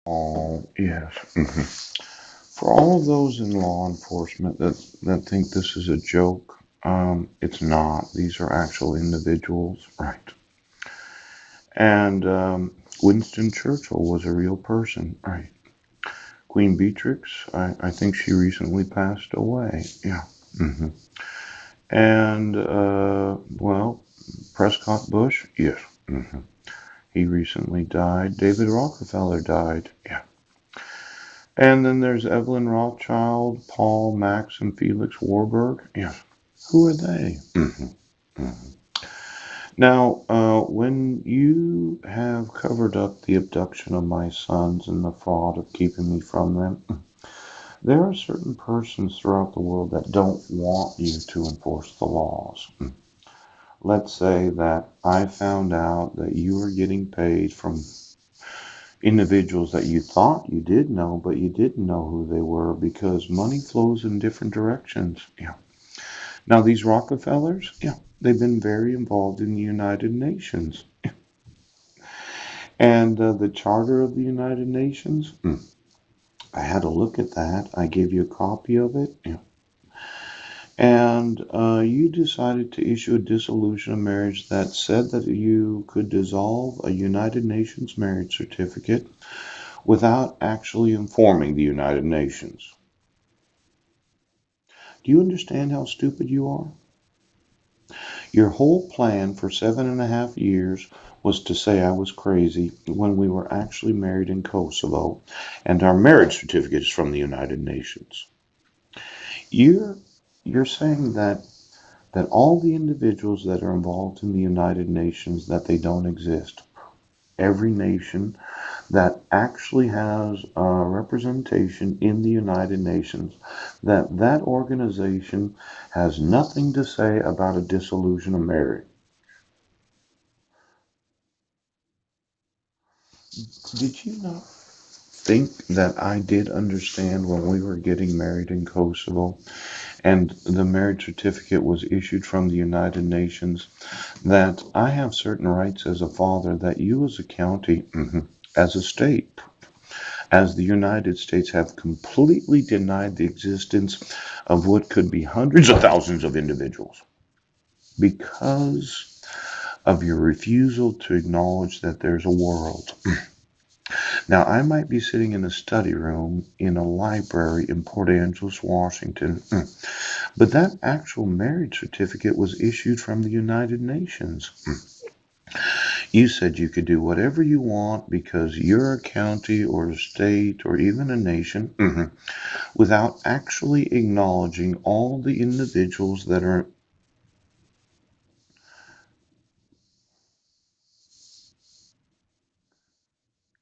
Oh, yes. For all of those in law enforcement that think this is a joke, it's not. These are actual individuals, right? And Winston Churchill was a real person, right? Queen Beatrix, I think she recently passed away. Yeah. hmm And, well, Prescott Bush, yes. hmm He recently died. David Rockefeller died. Yeah. And then there's Evelyn Rothschild, Paul, Max, and Felix Warburg. Yeah. Who are they? Now, when you have covered up the abduction of my sons and the fraud of keeping me from them, there are certain persons throughout the world that don't want you to enforce the laws. Let's say that I found out that you were getting paid from individuals that you thought you did know, but you didn't know who they were because money flows in different directions. Yeah. Now, these Rockefellers, yeah, they've been very involved in the United Nations. And the Charter of the United Nations, I had a look at that. I gave you a copy of it. Yeah. And you decided to issue a dissolution of marriage that said that you could dissolve a United Nations marriage certificate without actually informing the United Nations. Do you understand how stupid you are? Your whole plan for 7.5 years was to say I was crazy when we were actually married in Kosovo and our marriage certificate is from the United Nations. You're you're saying that all the individuals that are involved in the United Nations that they don't exist. Every nation that actually has a representation in the United Nations, that organization has nothing to say about a dissolution of marriage. Did you not think that I did understand when we were getting married in Kosovo and the marriage certificate was issued from the United Nations that I have certain rights as a father that you as a county, as a state, as the United States have completely denied the existence of what could be hundreds of thousands of individuals because of your refusal to acknowledge that there's a world. Now, I might be sitting in a study room in a library in Port Angeles, Washington, but that actual marriage certificate was issued from the United Nations. You said you could do whatever you want because you're a county or a state or even a nation without actually acknowledging all the individuals that are.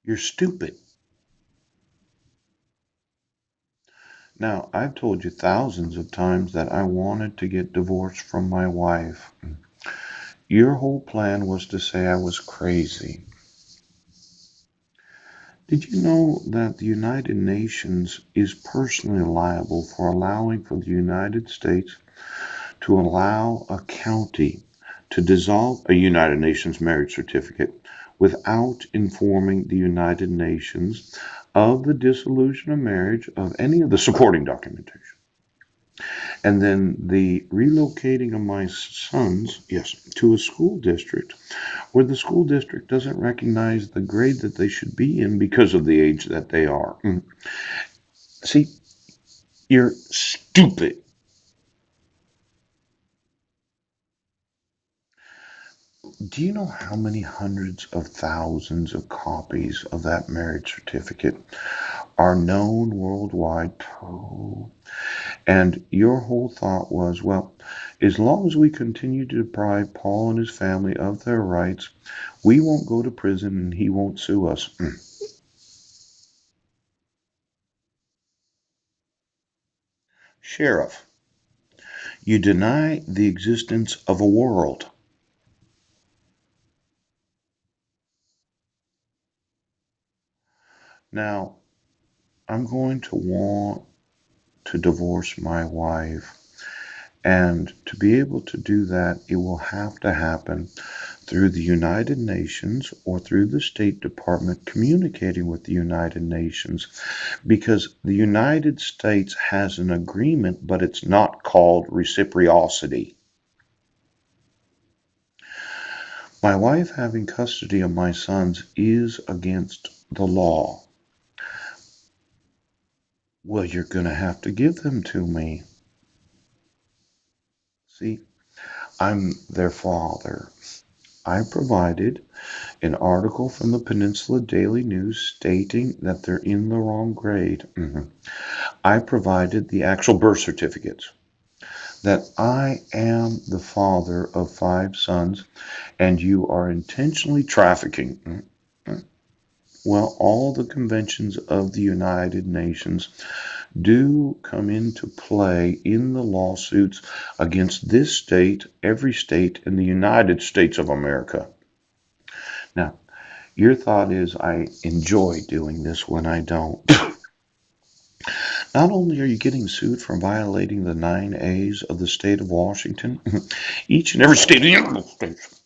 You're stupid. Now, I've told you thousands of times that I wanted to get divorced from my wife. Your whole plan was to say I was crazy. Did you know that the United Nations is personally liable for allowing for the United States to allow a county to dissolve a United Nations marriage certificate without informing the United Nations of the dissolution of marriage of any of the supporting documentation? And then the relocating of my sons, yes, to a school district where the school district doesn't recognize the grade that they should be in because of the age that they are. See, you're stupid. Do you know how many hundreds of thousands of copies of that marriage certificate are known worldwide? Oh. And your whole thought was, well, as long as we continue to deprive Paul and his family of their rights, we won't go to prison and he won't sue us. Sheriff, you deny the existence of a world. Now, I'm going to want to divorce my wife, And to be able to do that, it will have to happen through the United Nations or through the State Department communicating with the United Nations, because the United States has an agreement, but it's not called reciprocity. My wife having custody of my sons is against the law. Well, you're going to have to give them to me. See, I'm their father. I provided an article from the Peninsula Daily News stating that they're in the wrong grade. I provided the actual birth certificates that I am the father of 5 sons and you are intentionally trafficking. Well, all the conventions of the United Nations do come into play in the lawsuits against this state, every state in the United States of America. Now, your thought is I enjoy doing this when I don't. Not only are you getting sued for violating the 9 A's of the state of Washington, each and every state in the United States